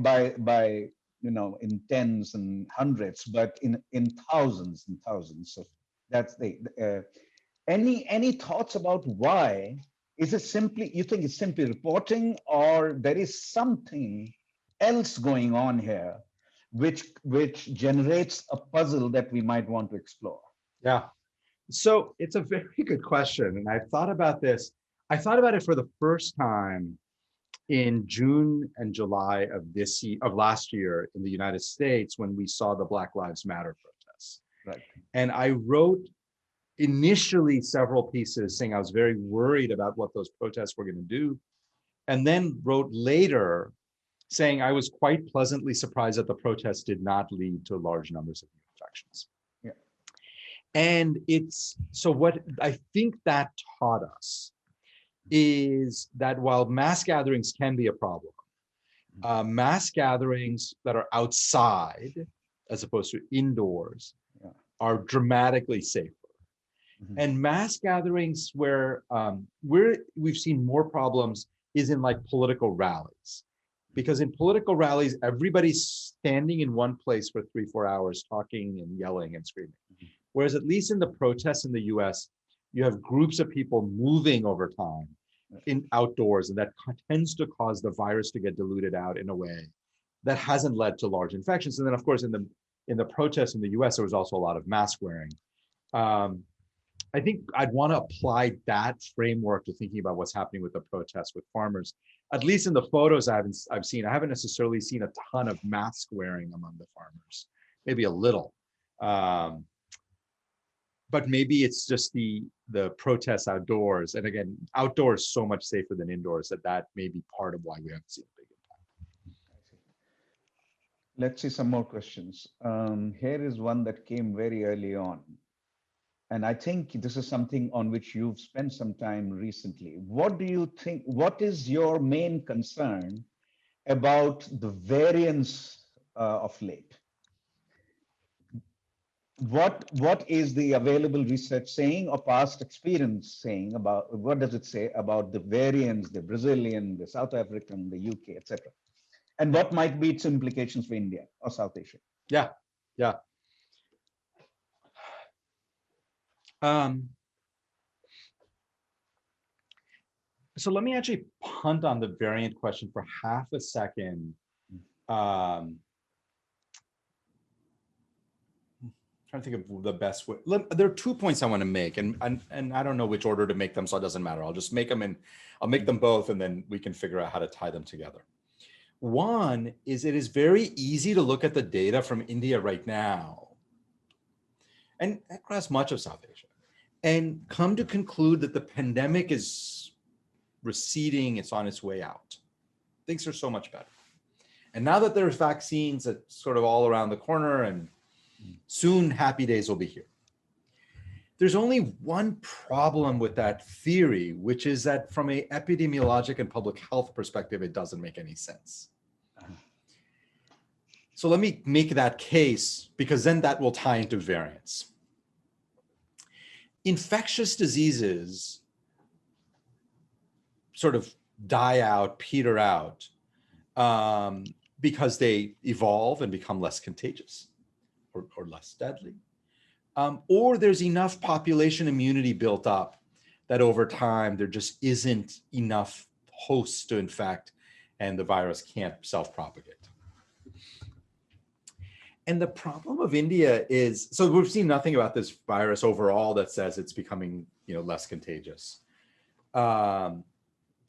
in tens and hundreds, but in thousands and thousands. So that's any thoughts about why? Is it simply, you think it's simply reporting, or there is something else going on here which generates a puzzle that we might want to explore? Yeah. So it's a very good question. And I've thought about this. I thought about it for the first time in June and July of last year in the United States, when we saw the Black Lives Matter protests. Right. And I wrote initially several pieces saying I was very worried about what those protests were going to do. And then wrote later saying I was quite pleasantly surprised that the protests did not lead to large numbers of new infections. Yeah. And so what I think that taught us is that while mass gatherings can be a problem, mass gatherings that are outside as opposed to indoors Yeah. are dramatically safer. Mhm. And mass gatherings where we've seen more problems is in like political rallies. Because in political rallies, everybody's standing in one place for 3-4 hours talking and yelling and screaming. Mhm. Whereas at least in the protests in the US, you have groups of people moving over time in outdoors, and that tends to cause the virus to get diluted out in a way that hasn't led to large infections. And then of course in the protests in the US, there was also a lot of mask wearing. Um, I think I'd want to apply that framework to thinking about what's happening with the protests with farmers. At least in the photos I've seen, I haven't necessarily seen a ton of mask wearing among the farmers, maybe a little. Um, but maybe it's just the protests outdoors. And again, outdoors so much safer than indoors that may be part of why we haven't seen a big impact. I see. Let's see some more questions. Here is one that came very early on. And I think this is something on which you've spent some time recently. What do you think? What is your main concern about the variance of late? What is the available research saying or past experience saying about what does it say about the variants, the Brazilian, the South African, the UK, etc.? And what might be its implications for India or South Asia? Yeah, yeah. Um, so let me actually punt on the variant question for half a second. Um, Trying to think of the best way. There are 2 points I want to make, and I don't know which order to make them, so it doesn't matter. I'll just make them, and I'll make them both, and then we can figure out how to tie them together. One is it is very easy to look at the data from India right now, and across much of South Asia, and come to conclude that the pandemic is receding, it's on its way out. Things are so much better. And now that there's vaccines that sort of all around the corner, and soon happy days will be here. There's only one problem with that theory, which is that from an epidemiologic and public health perspective, it doesn't make any sense. So let me make that case, because then that will tie into variants. Infectious diseases sort of die out, peter out, because they evolve and become less contagious or less deadly. Or there's enough population immunity built up that over time there just isn't enough hosts to infect and the virus can't self-propagate. And the problem of India is, so we've seen nothing about this virus overall that says it's becoming, less contagious. And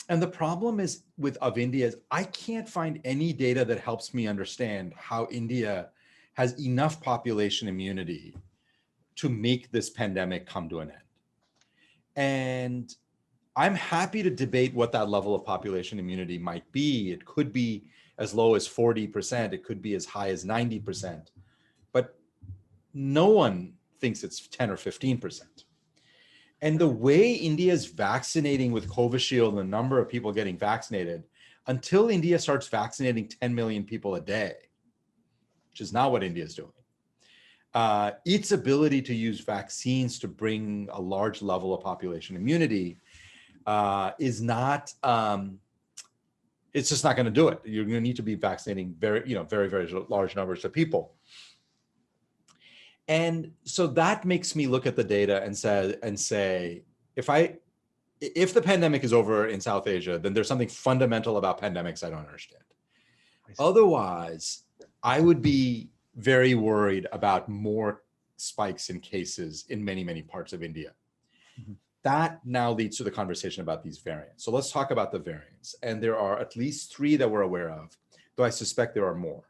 the problem is of India is I can't find any data that helps me understand how India has enough population immunity to make this pandemic come to an end. And I'm happy to debate what that level of population immunity might be. It could be as low as 40%, it could be as high as 90%, but no one thinks it's 10 or 15%. And the way India is vaccinating with Covishield, the number of people getting vaccinated, until India starts vaccinating 10 million people a day, which is not what India is doing, its ability to use vaccines to bring a large level of population immunity is not, it's just not going to do it. You're going to need to be vaccinating very, very large numbers of people. And so that makes me look at the data and say, if the pandemic is over in South Asia, then there's something fundamental about pandemics I don't understand. Otherwise, I would be very worried about more spikes in cases in many, many parts of India. Mm-hmm. That now leads to the conversation about these variants. So let's talk about the variants. And there are at least 3 that we're aware of, though I suspect there are more.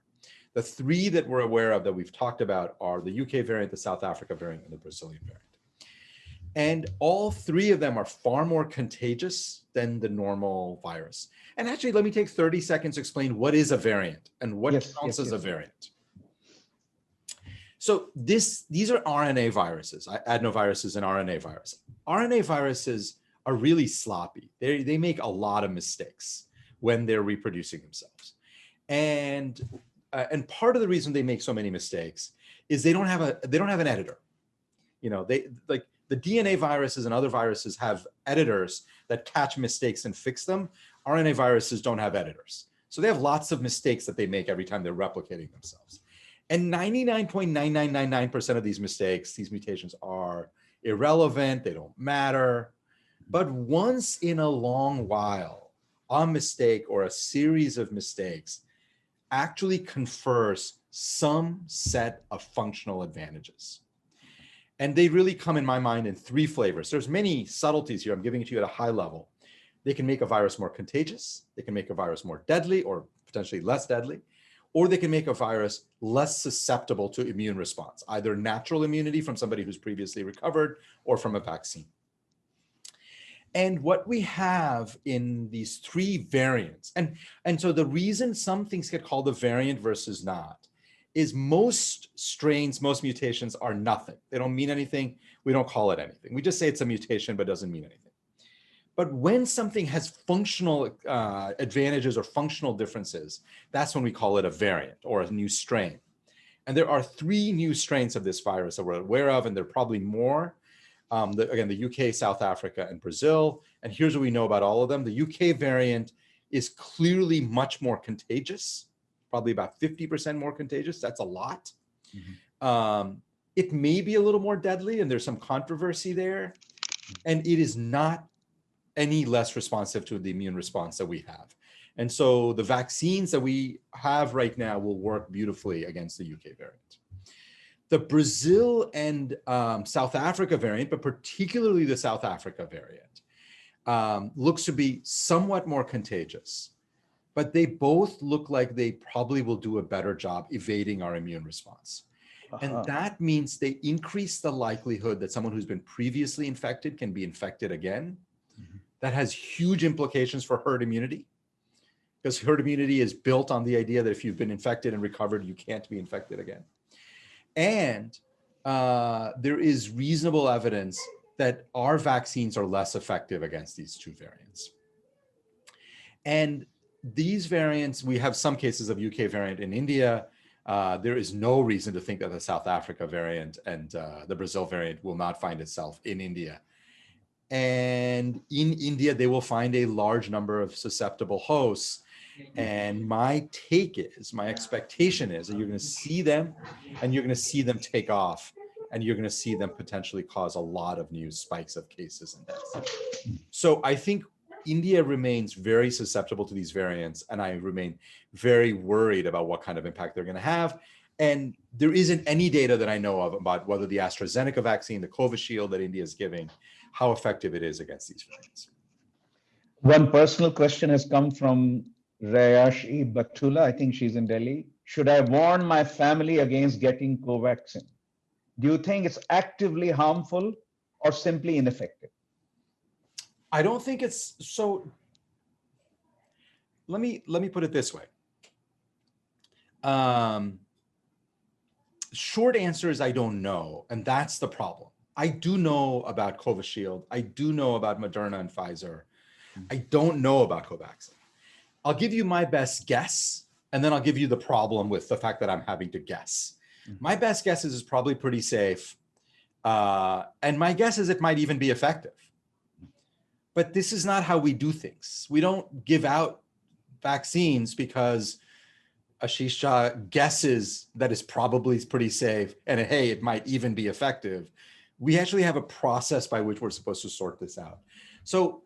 The 3 that we're aware of that we've talked about are the UK variant, the South Africa variant, and the Brazilian variant. And all 3 of them are far more contagious than the normal virus. And actually, let me take 30 seconds to explain what is a variant and what counts as a variant. So these are RNA viruses, adenoviruses and RNA virus. RNA viruses are really sloppy. They make a lot of mistakes when they're reproducing themselves. And and part of the reason they make so many mistakes is they don't have an editor. They like the DNA viruses and other viruses have editors that catch mistakes and fix them. RNA viruses don't have editors. So they have lots of mistakes that they make every time they're replicating themselves. And 99.9999% of these mistakes, these mutations are irrelevant, they don't matter. But once in a long while, a mistake or a series of mistakes actually confers some set of functional advantages. And they really come in my mind in three flavors. There's many subtleties here. I'm giving it to you at a high level. They can make a virus more contagious. They can make a virus more deadly or potentially less deadly, or they can make a virus less susceptible to immune response, either natural immunity from somebody who's previously recovered or from a vaccine. And what we have in these three variants, and so the reason some things get called a variant versus not is most strains, most mutations are nothing. They don't mean anything. We don't call it anything. We just say it's a mutation, but doesn't mean anything. But when something has functional advantages or functional differences, that's when we call it a variant or a new strain. And there are three new strains of this virus that we're aware of, and there are probably more. Again, the UK, South Africa, and Brazil. And here's what we know about all of them. The UK variant is clearly much more contagious, probably about 50% more contagious. That's a lot. Mm-hmm. It may be a little more deadly, and there's some controversy there. And it is not any less responsive to the immune response that we have. And so the vaccines that we have right now will work beautifully against the UK variant. The Brazil and South Africa variant, but particularly the South Africa variant, looks to be somewhat more contagious, but they both look like they probably will do a better job evading our immune response. And that means they increase the likelihood that someone who's been previously infected can be infected again. Mm-hmm. That has huge implications for herd immunity, because herd immunity is built on the idea that if you've been infected and recovered, you can't be infected again. And there is reasonable evidence that our vaccines are less effective against these two variants. And these variants, we have some cases of UK variant in India. There is no reason to think that the South Africa variant and the Brazil variant will not find itself in India. And in India, they will find a large number of susceptible hosts. And my expectation is that you're going to see them and you're going to see them take off, and you're going to see them potentially cause a lot of new spikes of cases and deaths. So I think India remains very susceptible to these variants, and I remain very worried about what kind of impact they're going to have. And there isn't any data that I know of about whether the AstraZeneca vaccine, the Covishield that India is giving, how effective it is against these variants. One personal question has come from Rayashi Batula. I think she's in Delhi. Should I warn my family against getting Covaxin? Do you think it's actively harmful or simply ineffective? I don't think it's so. Let me put it this way. Short answer is I don't know, and that's the problem. I do know about Covishield. I do know about Moderna and Pfizer. I don't know about Covaxin. I'll give you my best guess, and then I'll give you the problem with the fact that I'm having to guess. Mm-hmm. My best guess is it's probably pretty safe. And my guess is it might even be effective. But this is not how we do things. We don't give out vaccines because Ashish Jha guesses that it's probably pretty safe and hey, it might even be effective. We actually have a process by which we're supposed to sort this out. So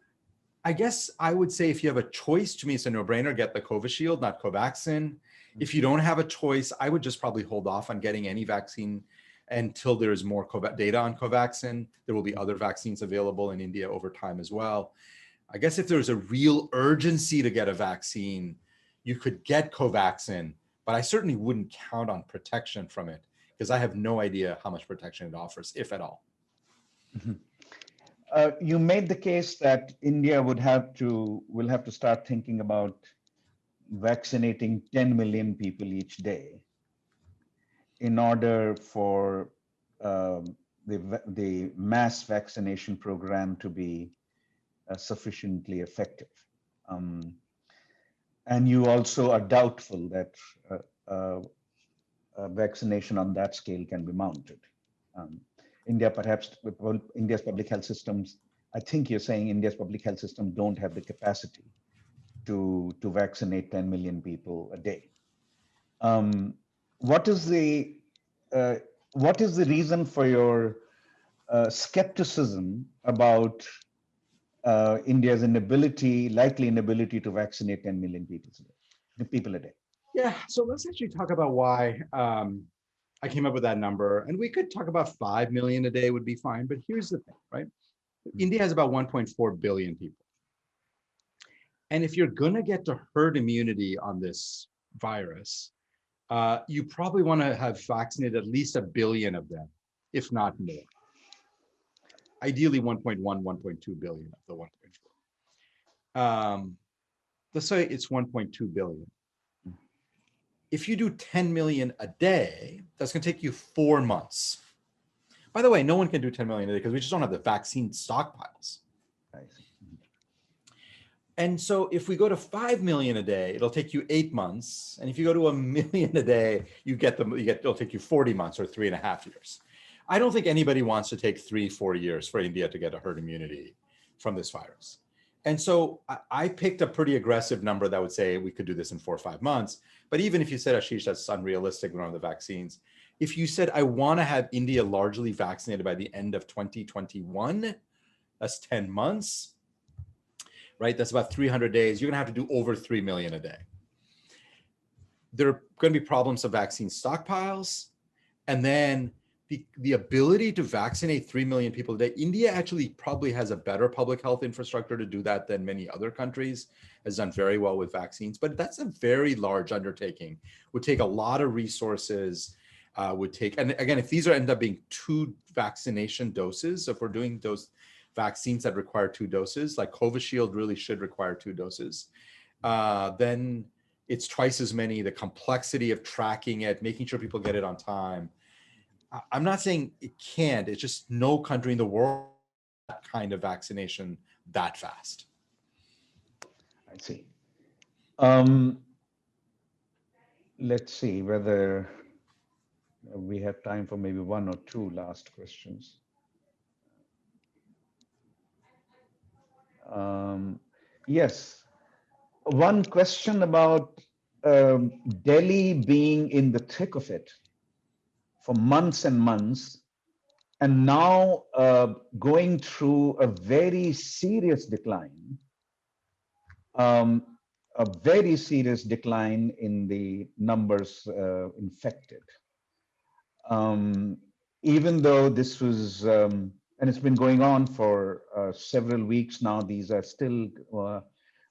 I guess I would say if you have a choice, to me, it's a no-brainer, get the Covishield, not Covaxin. Mm-hmm. If you don't have a choice, I would just probably hold off on getting any vaccine until there's more data on Covaxin. There will be other vaccines available in India over time as well. I guess if there's a real urgency to get a vaccine, you could get Covaxin, but I certainly wouldn't count on protection from it because I have no idea how much protection it offers, if at all. Mm-hmm. You made the case that India will have to start thinking about vaccinating 10 million people each day in order for the mass vaccination program to be sufficiently effective. And you also are doubtful that uh, vaccination on that scale can be mounted. Um, India, perhaps India's public health systems, I think you're saying India's public health system don't have the capacity to vaccinate 10 million people a day. Um, what is the uh, what is the reason for your skepticism about India's likely inability to vaccinate 10 million people a day? Yeah, so let's actually talk about why I came up with that number. And we could talk about 5 million a day would be fine. But here's the thing, right? India has about 1.4 billion people. And if you're going to get to herd immunity on this virus, you probably want to have vaccinated at least a billion of them, if not more. Ideally 1.1, 1.2 billion of the 1.4. Let's say it's 1.2 billion. If you do 10 million a day, that's going to take you 4 months. By the way, no one can do 10 million a day because we just don't have the vaccine stockpiles. And so if we go to 5 million a day, it'll take you 8 months. And if you go to 1 million a day, it'll take you 40 months or 3.5 years. I don't think anybody wants to take 3-4 years for India to get a herd immunity from this virus. And so I picked a pretty aggressive number that would say we could do this in 4 or 5 months. But even if you said, Ashish, that's unrealistic, we don't have the vaccines. If you said, I want to have India largely vaccinated by the end of 2021, that's 10 months, right? That's about 300 days. You're going to have to do over 3 million a day. There are going to be problems of vaccine stockpiles. And then the ability to vaccinate 3 million people a day. India actually probably has a better public health infrastructure to do that than many other countries, has done very well with vaccines, but that's a very large undertaking, would take a lot of resources, and again, if these end up being 2 vaccination doses, if we're doing those vaccines that require 2 doses, like Covishield really should require 2 doses, then it's twice as many, the complexity of tracking it, making sure people get it on time. I'm not saying it can't, it's just no country in the world that kind of vaccination that fast. I see. Let's see whether we have time for maybe 1 or 2 last questions. Yes, one question about Delhi being in the thick of it for months and months, and now going through a very serious decline, a very serious decline in the numbers infected. Even though this was, and it's been going on for several weeks now, these are still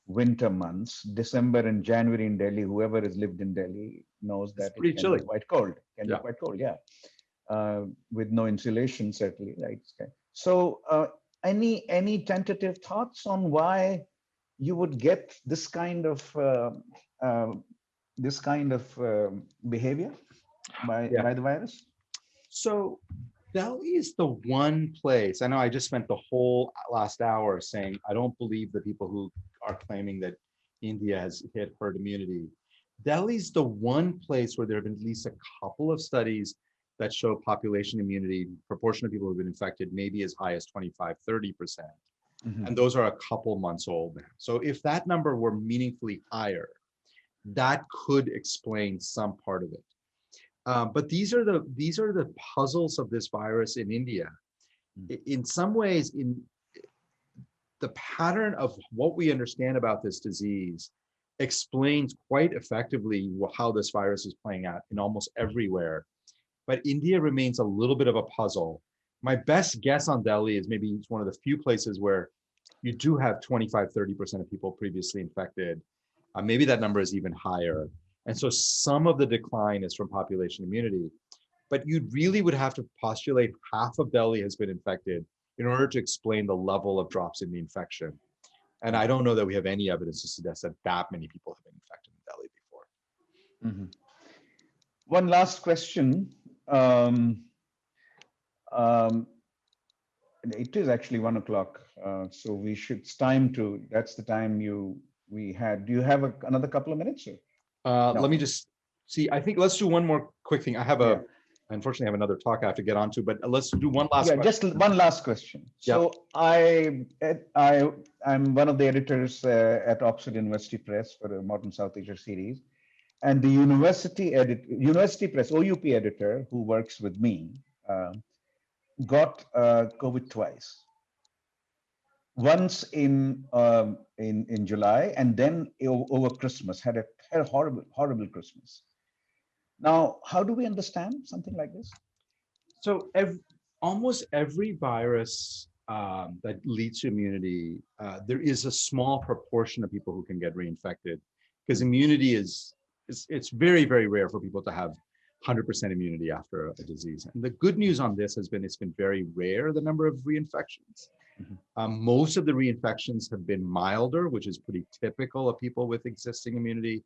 winter months. December and January in Delhi, whoever has lived in Delhi knows that it can be quite cold. Can be quite cold, yeah. With no insulation, certainly, right? So, any tentative thoughts on why you would get this kind of behavior by the virus? So Delhi is the one place, I know I just spent the whole last hour saying, I don't believe the people who are claiming that India has hit herd immunity. Delhi's the one place where there have been at least a couple of studies that show population immunity, proportion of people who've been infected, maybe as high as 25, 30%. Mm-hmm. And those are a couple months old now. So if that number were meaningfully higher, that could explain some part of it. But these are the puzzles of this virus in India. In some ways, in the pattern of what we understand about this disease explains quite effectively how this virus is playing out in almost everywhere. But India remains a little bit of a puzzle. My best guess on Delhi is maybe it's one of the few places where you do have 25, 30% of people previously infected. Maybe that number is even higher. And so some of the decline is from population immunity, but you really would have to postulate half of Delhi has been infected in order to explain the level of drops in the infection. And I don't know that we have any evidence to suggest that many people have been infected in Delhi before. Mm-hmm. One last question. It is actually 1 o'clock, so we should. It's time to. That's the time we had. Do you have another couple of minutes? No. Let me just See, I think let's do one more quick thing. Yeah. I unfortunately have another talk I have to get onto, but let's do one last Yeah, question. just one last question. Yep. So I'm one of the editors at Oxford University Press for the Modern South Asia series, and the University Press OUP editor who works with me got COVID twice. Once in July, and then over Christmas, had a horrible Christmas. Now, how do we understand something like this? So almost every virus that leads to immunity, there is a small proportion of people who can get reinfected, because immunity it's very, very rare for people to have 100% immunity after a disease. And the good news on this has been it's been very rare, the number of reinfections. Most of the reinfections have been milder, which is pretty typical of people with existing immunity.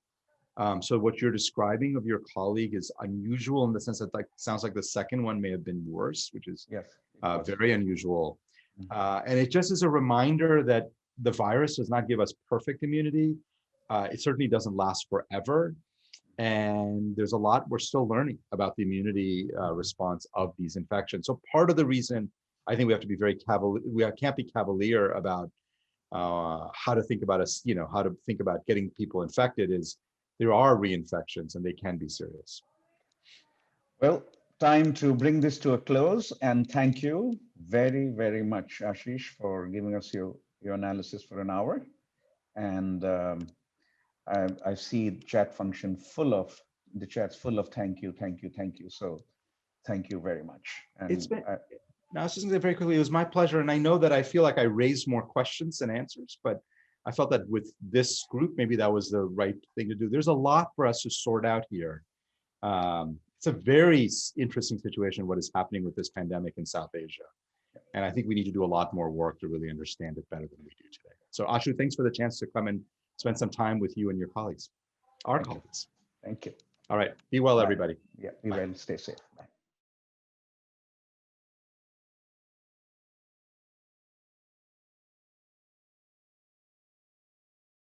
So what you're describing of your colleague is unusual in the sense that sounds like the second one may have been worse, which is Yes, very unusual. And it just is a reminder that the virus does not give us perfect immunity. It certainly doesn't last forever. And there's a lot we're still learning about the immunity response of these infections. So part of the reason I think we have to be very we can't be cavalier about how to think about how to think about getting people infected is there are reinfections and they can be serious. Well, time to bring this to a close, and thank you very, very much, Ashish, for giving us your analysis for an hour. And I see the chat function the chat's full of thank you, thank you, thank you. So thank you very much. And It's been, now I was just going to say very quickly, it was my pleasure. And I know that I feel like I raised more questions than answers, but I felt that with this group, maybe that was the right thing to do. There's a lot for us to sort out here. It's a very interesting situation, what is happening with this pandemic in South Asia. And I think we need to do a lot more work to really understand it better than we do today. So Ashu, thanks for the chance to come and spend some time with you and your colleagues, our colleagues. Thank you. All right. Be well, everybody. Yeah, be well, stay safe.